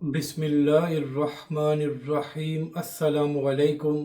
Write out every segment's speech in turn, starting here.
बिस्मिल्लाहिर्रहमानिर्रहीम अस्सलाम वालेकुम।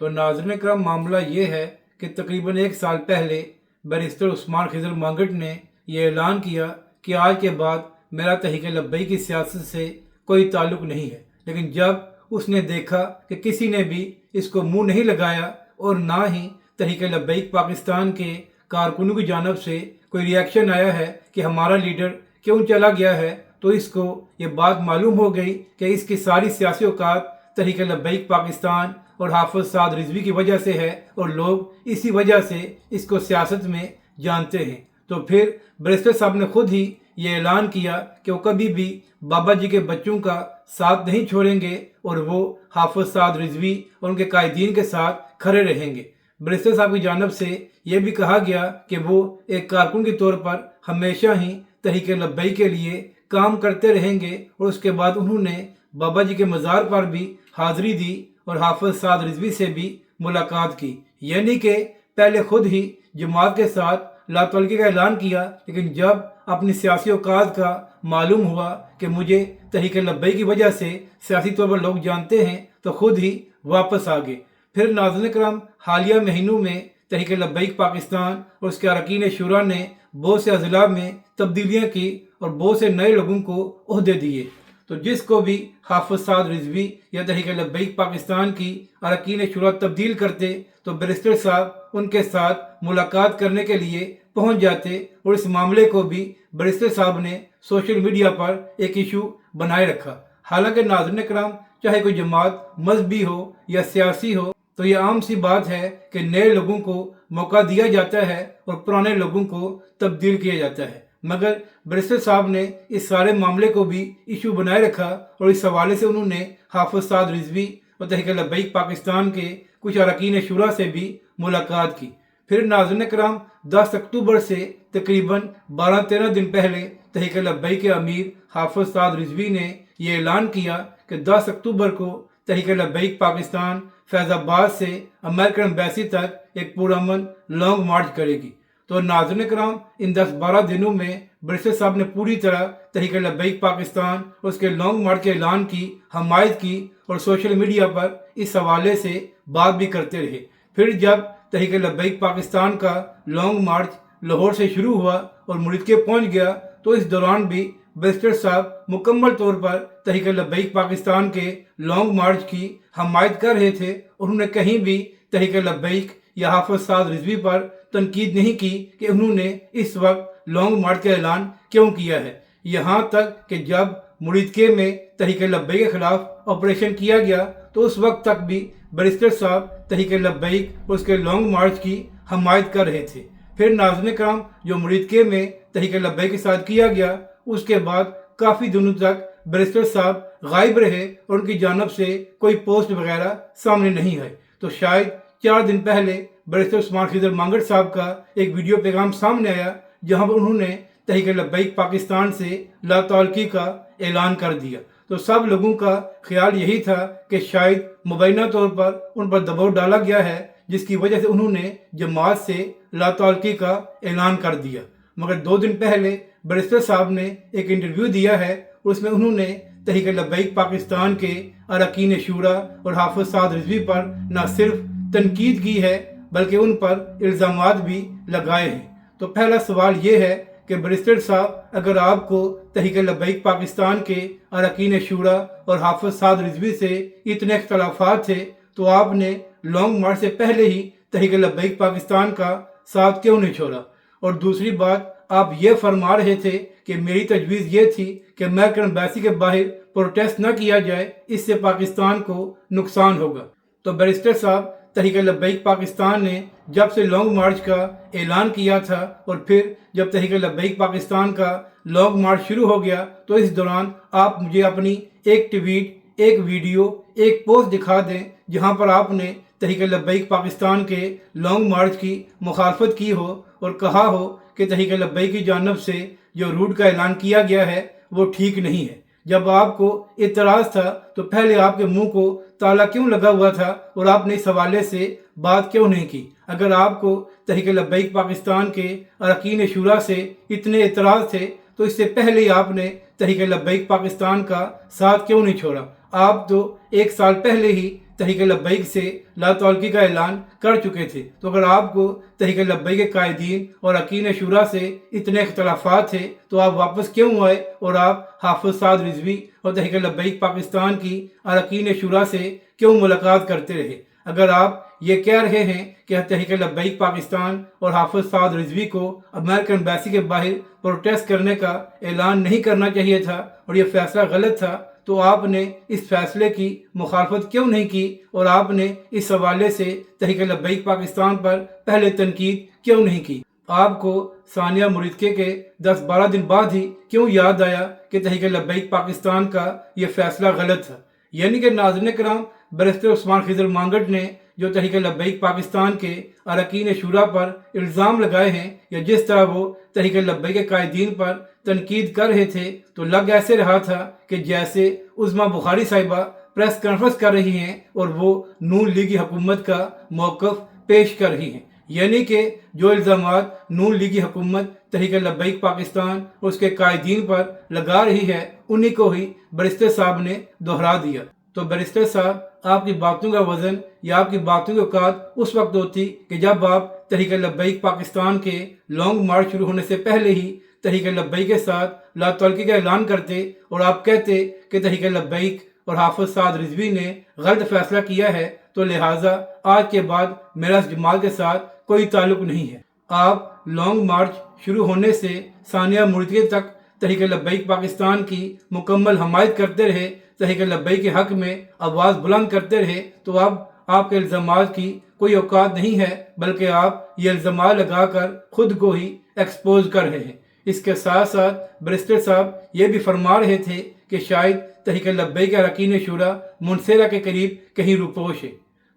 तो नाज़रीन का मामला ये है कि तकरीबन एक साल पहले बैरिस्टर उस्मान खिज़र मांगट ने यह ऐलान किया कि आज के बाद मेरा तहरीक लब्बैक की सियासत से कोई ताल्लुक़ नहीं है। लेकिन जब उसने देखा कि किसी ने भी इसको मुंह नहीं लगाया और ना ही तहरीक लब्बैक पाकिस्तान के कारकुनों की जानब से कोई रिएक्शन आया है कि हमारा लीडर क्यों चला गया है, तो इसको ये बात मालूम हो गई कि इसकी सारी सियासी औकात तहरीक लब्बैक पाकिस्तान और हाफिज साद रिजवी की वजह से है और लोग इसी वजह से इसको सियासत में जानते हैं। तो फिर बैरिस्टर साहब ने खुद ही ये ऐलान किया कि वो कभी भी बाबा जी के बच्चों का साथ नहीं छोड़ेंगे और वो हाफिज साद रिजवी और उनके कायदीन के साथ खड़े रहेंगे। बैरिस्टर साहब की जानब से यह भी कहा गया कि वो एक कारकुन के तौर पर हमेशा ही तहरीक लब्बैक के लिए काम करते रहेंगे और उसके बाद उन्होंने बाबा जी के मज़ार पर भी हाज़िरी दी और हाफिज साद रिजवी से भी मुलाकात की। यानी कि पहले खुद ही जमात के साथ लातवलगी का ऐलान किया, लेकिन जब अपनी सियासी औकात का मालूम हुआ कि मुझे तहरीक लब्बैक की वजह से सियासी तौर पर लोग जानते हैं, तो खुद ही वापस आ गए। फिर नाज़रीन करम हालिया महीनों में तहरीक लब्बैक पाकिस्तान और उसके अरकान शुरा ने बहुत से अज़ला में तब्दीलियाँ की और बहुत से नए लोगों को ओहदे दिए। तो जिसको भी हाफिज साद रिजवी या तहरीक लब्बैक पाकिस्तान की अरकान शुरा तब्दील करते तो बैरिस्टर साहब उनके साथ मुलाकात करने के लिए पहुंच जाते और इस मामले को भी बैरिस्टर साहब ने सोशल मीडिया पर एक इशू बनाए रखा। हालांकि नाज़रीन करम, चाहे कोई जमात मजहबी हो या सियासी हो, तो ये आम सी बात है कि नए लोगों को मौका दिया जाता है और पुराने लोगों को तब्दील किया जाता है। मगर बैरिस्टर साहब ने इस सारे मामले को भी इशू बनाए रखा और इस हवाले से उन्होंने हाफिज साद रिजवी और तहरीक लब्बैक पाकिस्तान के कुछ अरकान शुरा से भी मुलाकात की। फिर नाज़रीन करम 10 अक्टूबर से तकरीबन 12-13 दिन पहले तहरीक लब्बैक के अमीर हाफिज साद रिजवी ने यह ऐलान किया कि 10 अक्टूबर को तहरीक लब्बैक पाकिस्तान फैज़ाबाद से अमेरिकन एम्बेसी तक एक पुरअमन लॉन्ग मार्च करेगी। तो नाज़रीन करम, इन 10-12 दिनों में बैरिस्टर साहब ने पूरी तरह तहरीक लब्बैक पाकिस्तान और उसके लॉन्ग मार्च के ऐलान की हमायत की और सोशल मीडिया पर इस हवाले से बात भी करते रहे। फिर जब तहरीक लब्बैक पाकिस्तान का लॉन्ग मार्च लाहौर से शुरू हुआ और मुल्के पहुंच गया, तो इस दौरान भी बैरिस्टर साहब मुकम्मल तौर पर तहरीक लब्बैक पाकिस्तान के लॉन्ग मार्च की हमायत कर रहे थे। उन्होंने कहीं भी तहरीक लब्बैक या हाफिज साद रिजवी पर तनकीद नहीं की कि उन्होंने इस वक्त लॉन्ग मार्च का ऐलान क्यों किया है। यहाँ तक कि जब मुल्के में तहरीक लब्बैक के खिलाफ ऑपरेशन किया गया, तो उस वक्त तक भी बैरिस्टर साहब तहरीक लब्बैक और उसके लॉन्ग मार्च की हमायत कर रहे थे। फिर नाज़रीन करम, जो मुल्के में तहरीक लब्बैक के साथ किया गया, उसके बाद काफ़ी दिनों तक बैरिस्टर साहब गायब रहे और उनकी जानब से कोई पोस्ट वगैरह सामने नहीं आई। तो शायद 4 दिन पहले बैरिस्टर उस्मान खिज़र मांगट साहब का एक वीडियो पैगाम सामने आया, जहां पर उन्होंने तहरीक लब्बैक पाकिस्तान से लातवलगी का ऐलान कर दिया। तो सब लोगों का ख्याल यही था कि शायद मुबैना तौर पर उन पर दबाव डाला गया है, जिसकी वजह से उन्होंने जमात से लातवलगी का ऐलान कर दिया। मगर 2 दिन पहले बैरिस्टर साहब ने एक इंटरव्यू दिया है, उसमें उन्होंने तहरीक लब्बैक पाकिस्तान के अरकान शुरा और हाफिज साद रिजवी पर न सिर्फ तनकीद की है, बल्कि उन पर इल्ज़ामात भी लगाए हैं। तो पहला सवाल ये है कि बैरिस्टर साहब, अगर आपको तहरीक लब्बैक पाकिस्तान के अरकान शुरा और हाफिज साद रिजवी से इतने इख्तलाफात थे, तो आपने लॉन्ग मार्च से पहले ही तहरीक लब्बैक पाकिस्तान का साथ क्यों नहीं छोड़ा? और दूसरी बात, आप ये फरमा रहे थे कि मेरी तजवीज़ ये थी कि अमेरिकन एम्बेसी के बाहर प्रोटेस्ट न किया जाए, इससे पाकिस्तान को नुकसान होगा। तो बैरिस्टर साहब, तहरीक लब्बैक पाकिस्तान ने जब से लॉन्ग मार्च का ऐलान किया था और फिर जब तहरीक लब्बैक पाकिस्तान का लॉन्ग मार्च शुरू हो गया, तो इस दौरान आप मुझे अपनी एक ट्वीट, एक वीडियो, एक पोस्ट दिखा दें जहां पर आपने तहरीक लब्बैक पाकिस्तान के लॉन्ग मार्च की मुखालफत की हो और कहा हो कि तहरीक लब्बैक की जानब से जो रूट का ऐलान किया गया है वो ठीक नहीं है। जब आपको इतराज़ था तो पहले आपके मुंह को ताला क्यों लगा हुआ था और आपने इस हवाले से बात क्यों नहीं की? अगर आपको तहरीक लब्बैक पाकिस्तान के अरकान शुरा से इतने इतराज़ थे تو اس سے پہلے ہی آپ نے تحریک لبیک پاکستان کا ساتھ کیوں نہیں چھوڑا؟ آپ تو 1 سال پہلے ہی تحریک لبیک سے لا تعلقی کا اعلان کر چکے تھے، تو اگر آپ کو تحریک لبیک کے قائدین اور اراکین شورا سے اتنے اختلافات تھے تو آپ واپس کیوں آئے اور آپ حافظ سعد رضوی اور تحریک لبیک پاکستان کی اراکین شورا سے کیوں ملاقات کرتے رہے؟ اگر آپ یہ کہہ رہے ہیں کہ تحریک لبیک پاکستان اور حافظ سعد رضوی کو امریکن ایمبیسی کے باہر پروٹیسٹ کرنے کا اعلان نہیں کرنا چاہیے تھا اور یہ فیصلہ غلط تھا، تو آپ نے اس فیصلے کی مخالفت کیوں نہیں کی اور آپ نے اس حوالے سے تحریک لبیک پاکستان پر پہلے تنقید کیوں نہیں کی؟ آپ کو ثانیہ مریدکے کے 10-12 دن بعد ہی کیوں یاد آیا کہ تحریک لبیک پاکستان کا یہ فیصلہ غلط تھا؟ یعنی کہ ناظرین کرام، بیرسٹر عثمان خضر مانگٹ نے جو تحریک لبیک پاکستان کے اراکین شورا پر الزام لگائے ہیں یا جس طرح وہ تحریک لبیک کے قائدین پر تنقید کر رہے تھے، تو لگ ایسے رہا تھا کہ جیسے عظمیٰ بخاری صاحبہ پریس کانفرنس کر رہی ہیں اور وہ نون لیگی حکومت کا موقف پیش کر رہی ہیں، یعنی کہ جو الزامات نون لیگی حکومت تحریک لبیک پاکستان اور اس کے قائدین پر لگا رہی ہے انہی کو ہی بیرسٹر صاحب نے دہرا دیا۔ تو بیرسٹر صاحب، آپ کی باتوں کا وزن یا آپ کی باتوں کی اوقات اس وقت ہوتی کہ جب آپ تحریک لبیک پاکستان کے لانگ مارچ شروع ہونے سے پہلے ہی تحریک لبیک کے ساتھ لا تعلقی کا اعلان کرتے اور آپ کہتے کہ تحریک لبیک اور حافظ سعد رضوی نے غلط فیصلہ کیا ہے، تو لہٰذا آج کے بعد میرا اس جماعت کے ساتھ کوئی تعلق نہیں ہے۔ آپ لانگ مارچ شروع ہونے سے ثانیہ مریدکے تک تحریک لبیک پاکستان کی مکمل حمایت کرتے رہے، تحریک لبیک کے حق میں آواز بلند کرتے رہے، تو اب آپ کے الزامات کی کوئی اوقات نہیں ہے، بلکہ آپ یہ الزامات لگا کر خود کو ہی ایکسپوز کر رہے ہیں۔ اس کے ساتھ ساتھ بیرسٹر صاحب یہ بھی فرما رہے تھے کہ شاید تحریک لبیک کے اراکین شورا منصیرہ کے قریب کہیں روپوش ہے۔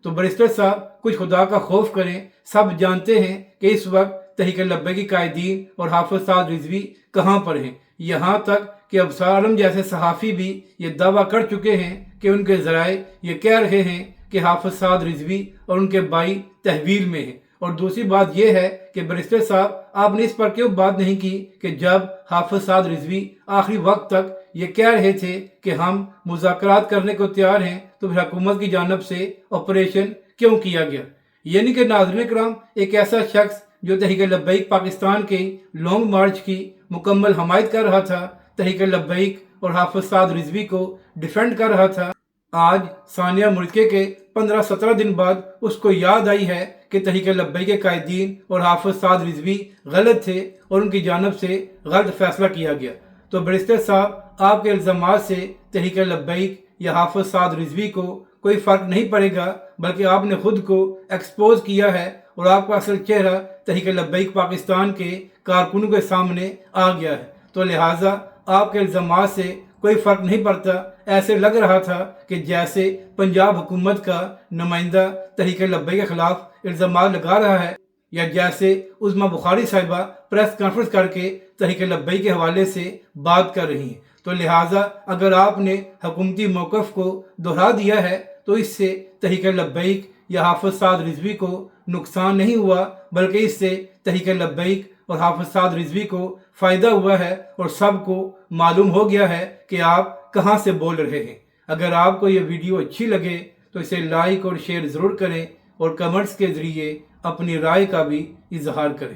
تو بیرسٹر صاحب کچھ خدا کا خوف کریں، سب جانتے ہیں کہ اس وقت تحریک لبیک کے قائدین اور حافظ سعد رضوی کہاں پر ہیں، یہاں تک کہ ابصار عالم جیسے صحافی بھی یہ دعویٰ کر چکے ہیں کہ ان کے ذرائع یہ کہہ رہے ہیں کہ حافظ سعد رضوی اور ان کے بھائی تحویل میں ہیں۔ اور دوسری بات یہ ہے کہ بیرسٹر صاحب، آپ نے اس پر کیوں بات نہیں کی کہ جب حافظ سعد رضوی آخری وقت تک یہ کہہ رہے تھے کہ ہم مذاکرات کرنے کو تیار ہیں، تو پھر حکومت کی جانب سے آپریشن کیوں کیا گیا؟ یعنی کہ ناظرین کرام، ایک ایسا شخص جو تحریک لبیک پاکستان کے لانگ مارچ کی مکمل حمایت کر رہا تھا، تحریک لبیک اور حافظ سعد رضوی کو ڈیفینڈ کر رہا تھا، آج ثانیہ مریدکے کے 15-17 دن بعد اس کو یاد آئی ہے کہ تحریک لبیک کے قائدین اور حافظ سعد رضوی غلط تھے اور ان کی جانب سے غلط فیصلہ کیا گیا۔ تو بیرسٹر صاحب، آپ کے الزامات سے تحریک لبیک یا حافظ سعد رضوی کو کوئی فرق نہیں پڑے گا، بلکہ آپ نے خود کو ایکسپوز کیا ہے اور آپ کا اصل چہرہ تحریک لبیک پاکستان کے کارکنوں کے سامنے آ گیا ہے۔ تو لہٰذا آپ کے الزامات سے کوئی فرق نہیں پڑتا۔ ایسے لگ رہا تھا کہ جیسے پنجاب حکومت کا نمائندہ تحریک لبیک کے خلاف الزامات لگا رہا ہے، یا جیسے عظمیٰ بخاری صاحبہ پریس کانفرنس کر کے تحریک لبیک کے حوالے سے بات کر رہی ہیں۔ تو لہٰذا اگر آپ نے حکومتی موقف کو دہرا دیا ہے تو اس سے تحریک لبیک یا حافظ سعد رضوی کو نقصان نہیں ہوا، بلکہ اس سے تحریک لبیک اور حافظ سعد رضوی کو فائدہ ہوا ہے اور سب کو معلوم ہو گیا ہے کہ آپ کہاں سے بول رہے ہیں۔ اگر آپ کو یہ ویڈیو اچھی لگے تو اسے لائک اور شیئر ضرور کریں اور کمنٹس کے ذریعے اپنی رائے کا بھی اظہار کریں۔